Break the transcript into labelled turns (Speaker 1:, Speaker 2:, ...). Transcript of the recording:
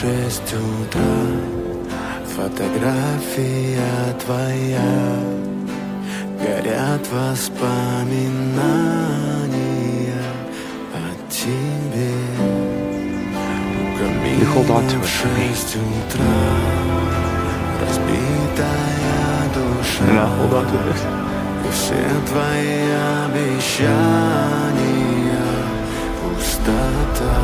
Speaker 1: 6 утра. Фотография твоя, горят воспоминания о тебе.
Speaker 2: You hold on to it
Speaker 1: В
Speaker 2: for me.
Speaker 1: 6 утра, разбитая душа,
Speaker 2: And I'll hold on to this.
Speaker 1: и все твои обещания пустота.